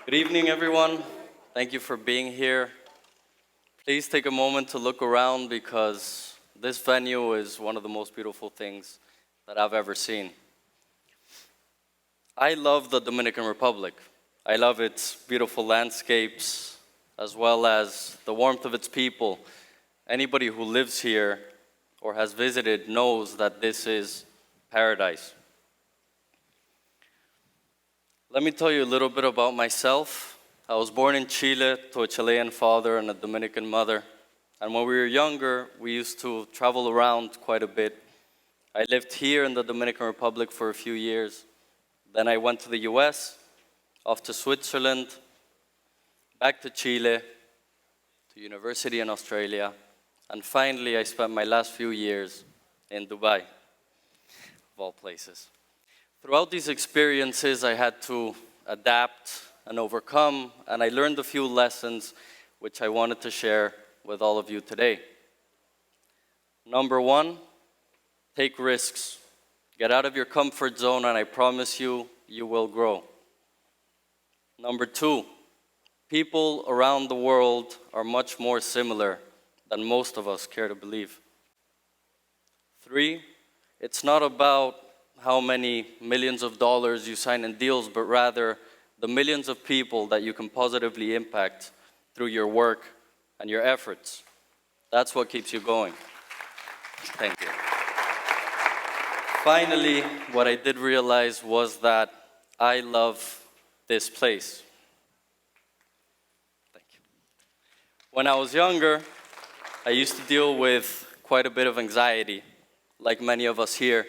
Good evening, everyone. Thank you for being here. Please take a moment to look around because this venue is one of the most beautiful things that I've ever seen. I love the Dominican Republic. I love its beautiful landscapes as well as the warmth of its people. Anybody who lives here or has visited knows that this is paradise. Let me tell you a little bit about myself. I was born in Chile to a Chilean father and a Dominican mother. And when we were younger, we used to travel around quite a bit. I lived here in the Dominican Republic for a few years. Then I went to the US, off to Switzerland, back to Chile, to university in Australia, and finally I spent my last few years in Dubai, of all places. Throughout these experiences, I had to adapt and overcome, and I learned a few lessons which I wanted to share with all of you today. Number one, take risks. Get out of your comfort zone, and I promise you, you will grow. Number two, people around the world are much more similar than most of us care to believe. Three, it's not about how many millions of dollars you sign in deals, but rather the millions of people that you can positively impact through your work and your efforts. That's what keeps you going. Thank you. Finally, what I did realize was that I love this place. Thank you. When I was younger, I used to deal with quite a bit of anxiety, like many of us here.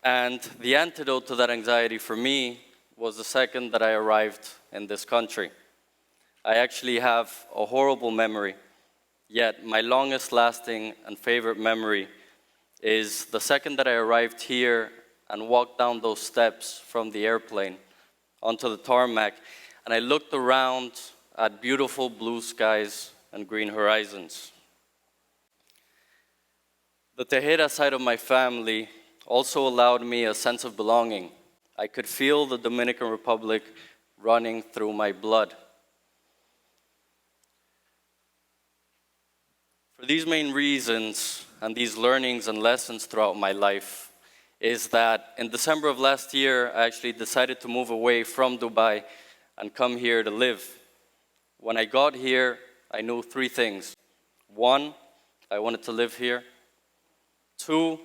And the antidote to that anxiety for me was the second that I arrived in this country. I actually have a horrible memory, yet my longest lasting and favorite memory is the second that I arrived here and walked down those steps from the airplane onto the tarmac, and I looked around at beautiful blue skies and green horizons. The Tejera side of my family also allowed me a sense of belonging. I could feel the Dominican Republic running through my blood. For these main reasons and these learnings and lessons throughout my life is that in December of last year, I actually decided to move away from Dubai and come here to live. When I got here, I knew three things. One, I wanted to live here. Two,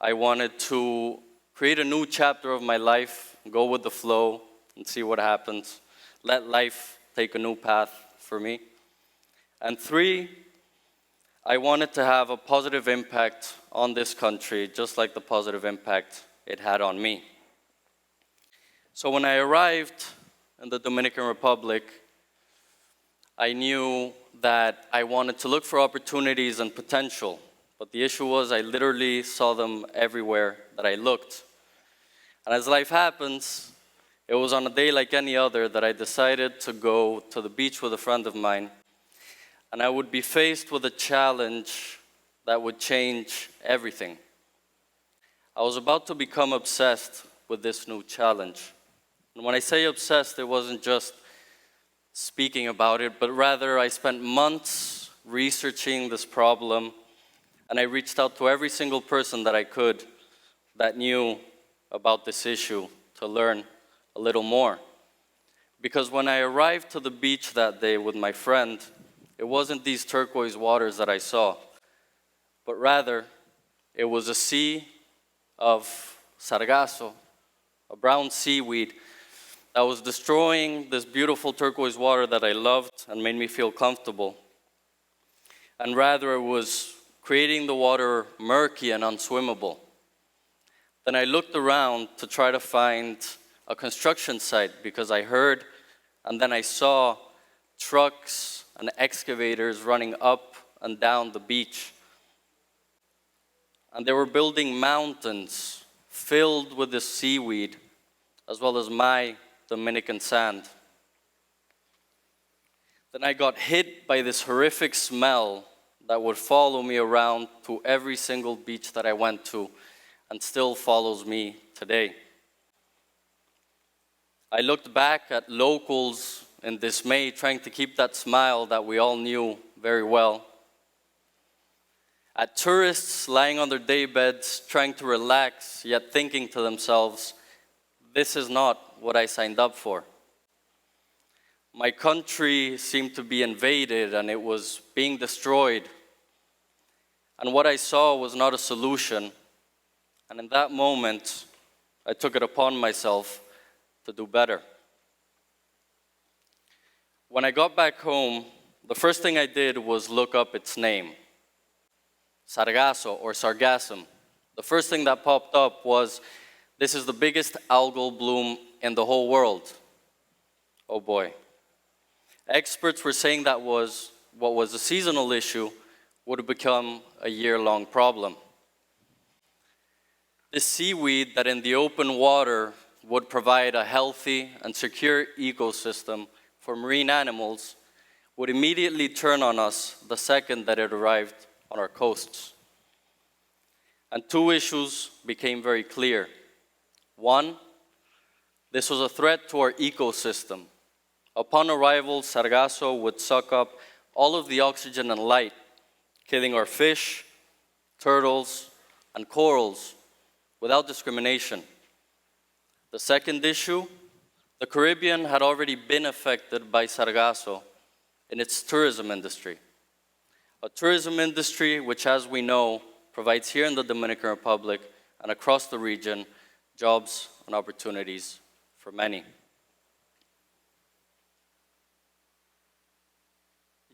I wanted to create a new chapter of my life, go with the flow, and see what happens. Let life take a new path for me. And three, I wanted to have a positive impact on this country, just like the positive impact it had on me. So when I arrived in the Dominican Republic, I knew that I wanted to look for opportunities and potential. But the issue was I literally saw them everywhere that I looked. And as life happens, it was on a day like any other that I decided to go to the beach with a friend of mine. And I would be faced with a challenge that would change everything. I was about to become obsessed with this new challenge. And when I say obsessed, it wasn't just speaking about it, but rather I spent months researching this problem. And I reached out to every single person that I could that knew about this issue to learn a little more. Because when I arrived to the beach that day with my friend, it wasn't these turquoise waters that I saw, but rather it was a sea of Sargazo, a brown seaweed that was destroying this beautiful turquoise water that I loved and made me feel comfortable. And rather it was creating the water murky and unswimmable. Then I looked around to try to find a construction site because I heard and then I saw trucks and excavators running up and down the beach. And they were building mountains filled with this seaweed as well as my Dominican sand. Then I got hit by this horrific smell that would follow me around to every single beach that I went to and still follows me today. I looked back at locals in dismay, trying to keep that smile that we all knew very well. At tourists lying on their daybeds, trying to relax, yet thinking to themselves, this is not what I signed up for. My country seemed to be invaded and it was being destroyed. And what I saw was not a solution. And in that moment, I took it upon myself to do better. When I got back home, the first thing I did was look up its name. Sargazo, or sargassum. The first thing that popped up was, this is the biggest algal bloom in the whole world. Oh boy. Experts were saying that what was a seasonal issue would become a year-long problem. This seaweed that in the open water would provide a healthy and secure ecosystem for marine animals would immediately turn on us the second that it arrived on our coasts. And two issues became very clear. One, this was a threat to our ecosystem. Upon arrival, Sargazo would suck up all of the oxygen and light, killing our fish, turtles, and corals without discrimination. The second issue, the Caribbean had already been affected by Sargazo in its tourism industry. A tourism industry which, as we know, provides here in the Dominican Republic and across the region jobs and opportunities for many.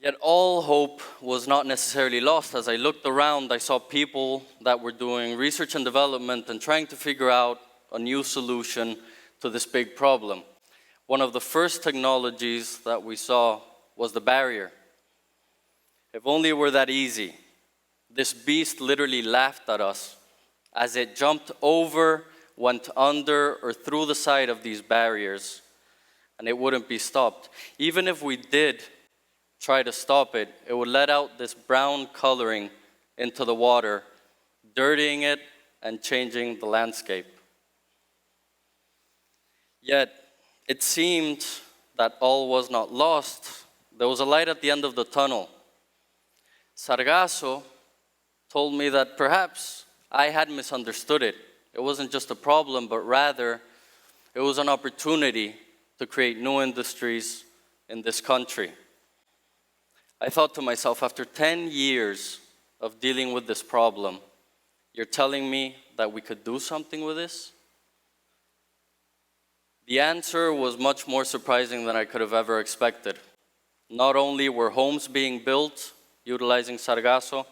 Yet all hope was not necessarily lost. As I looked around, I saw people that were doing research and development and trying to figure out a new solution to this big problem. One of the first technologies that we saw was the barrier. If only it were that easy. This beast literally laughed at us as it jumped over, went under, or through the side of these barriers, and it wouldn't be stopped. Even if we did try to stop it, it would let out this brown coloring into the water, dirtying it and changing the landscape. Yet, it seemed that all was not lost. There was a light at the end of the tunnel. Sargazo told me that perhaps I had misunderstood it. It wasn't just a problem, but rather it was an opportunity to create new industries in this country. I thought to myself, after 10 years of dealing with this problem, you're telling me that we could do something with this? The answer was much more surprising than I could have ever expected. Not only were homes being built utilizing Sargazo,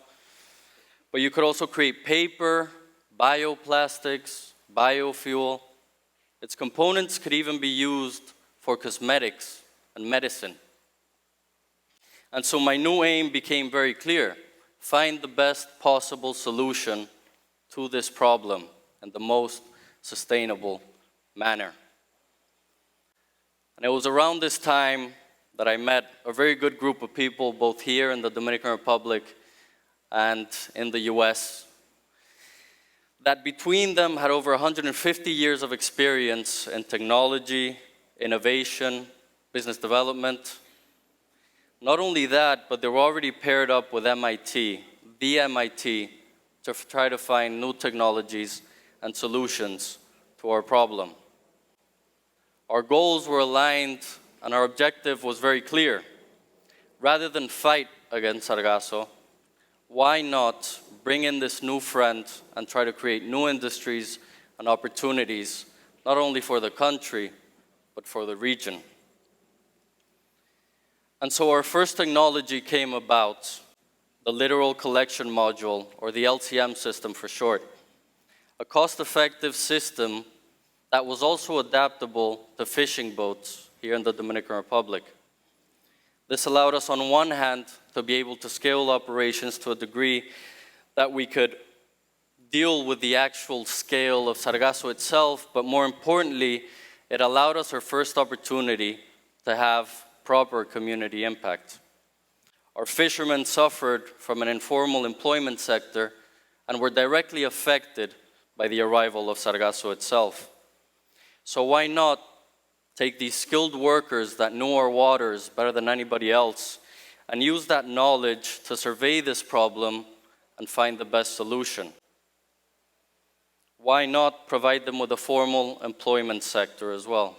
but you could also create paper, bioplastics, biofuel. Its components could even be used for cosmetics and medicine. And so my new aim became very clear: find the best possible solution to this problem in the most sustainable manner. And it was around this time that I met a very good group of people, both here in the Dominican Republic and in the US, that between them had over 150 years of experience in technology, innovation, business development. Not only that, but they were already paired up with MIT, the MIT, to try to find new technologies and solutions to our problem. Our goals were aligned and our objective was very clear. Rather than fight against Sargazo, why not bring in this new friend and try to create new industries and opportunities, not only for the country, but for the region? And so our first technology came about, the Literal Collection Module, or the LCM system for short, a cost-effective system that was also adaptable to fishing boats here in the Dominican Republic. This allowed us, on one hand, to be able to scale operations to a degree that we could deal with the actual scale of Sargazo itself, but more importantly, it allowed us our first opportunity to have proper community impact. Our fishermen suffered from an informal employment sector and were directly affected by the arrival of Sargazo itself. So why not take these skilled workers that know our waters better than anybody else, and use that knowledge to survey this problem and find the best solution. Why not provide them with a formal employment sector as well?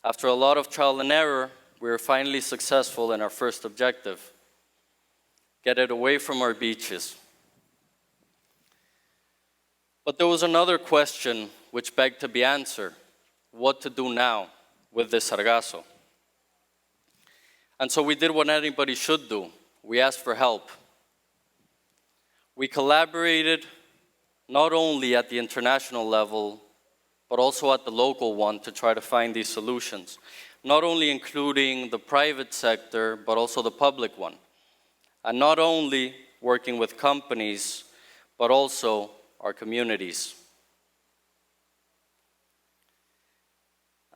After a lot of trial and error, we were finally successful in our first objective: get it away from our beaches. But there was another question which begged to be answered: what to do now with this Sargazo? And so we did what anybody should do. We asked for help. We collaborated not only at the international level, but also at the local one to try to find these solutions, not only including the private sector, but also the public one. And not only working with companies, but also our communities.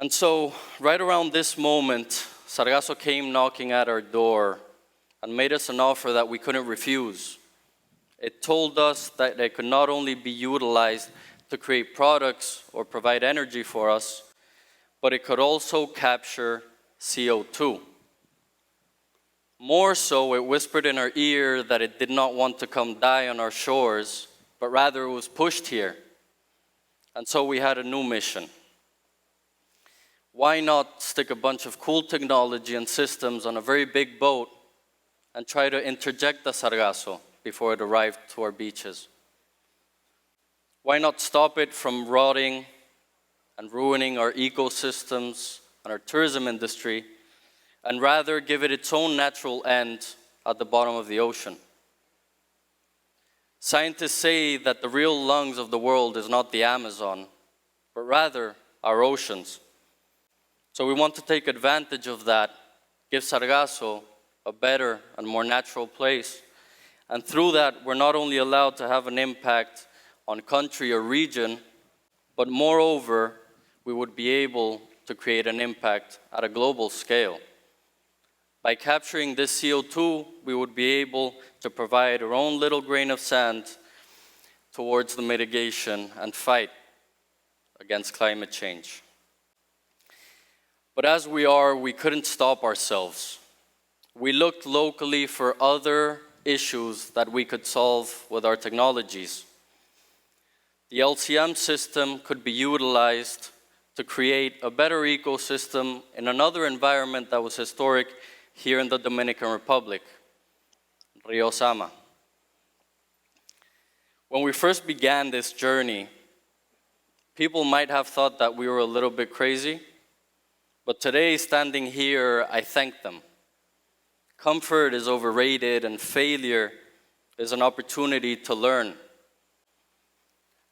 And so, right around this moment, Sargazo came knocking at our door and made us an offer that we couldn't refuse. It told us that it could not only be utilized to create products or provide energy for us, but it could also capture CO2. More so, it whispered in our ear that it did not want to come die on our shores, but rather it was pushed here. And so we had a new mission. Why not stick a bunch of cool technology and systems on a very big boat and try to interject the Sargazo before it arrived to our beaches? Why not stop it from rotting and ruining our ecosystems and our tourism industry, and rather give it its own natural end at the bottom of the ocean? Scientists say that the real lungs of the world is not the Amazon, but rather our oceans. So we want to take advantage of that, give Sargazo a better and more natural place. And through that, we're not only allowed to have an impact on country or region, but moreover, we would be able to create an impact at a global scale. By capturing this CO2, we would be able to provide our own little grain of sand towards the mitigation and fight against climate change. But as we couldn't stop ourselves. We looked locally for other issues that we could solve with our technologies. The LCM system could be utilized to create a better ecosystem in another environment that was historic here in the Dominican Republic, Rio Sama. When we first began this journey, people might have thought that we were a little bit crazy, but today, standing here, I thank them. Comfort is overrated, and failure is an opportunity to learn.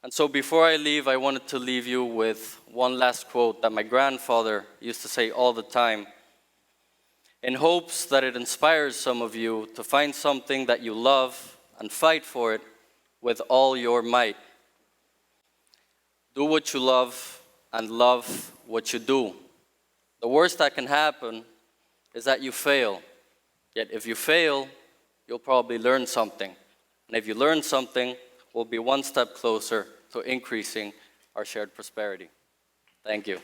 And so before I leave, I wanted to leave you with one last quote that my grandfather used to say all the time, in hopes that it inspires some of you to find something that you love and fight for it with all your might. Do what you love and love what you do. The worst that can happen is that you fail. Yet if you fail, you'll probably learn something. And if you learn something, we'll be one step closer to increasing our shared prosperity. Thank you.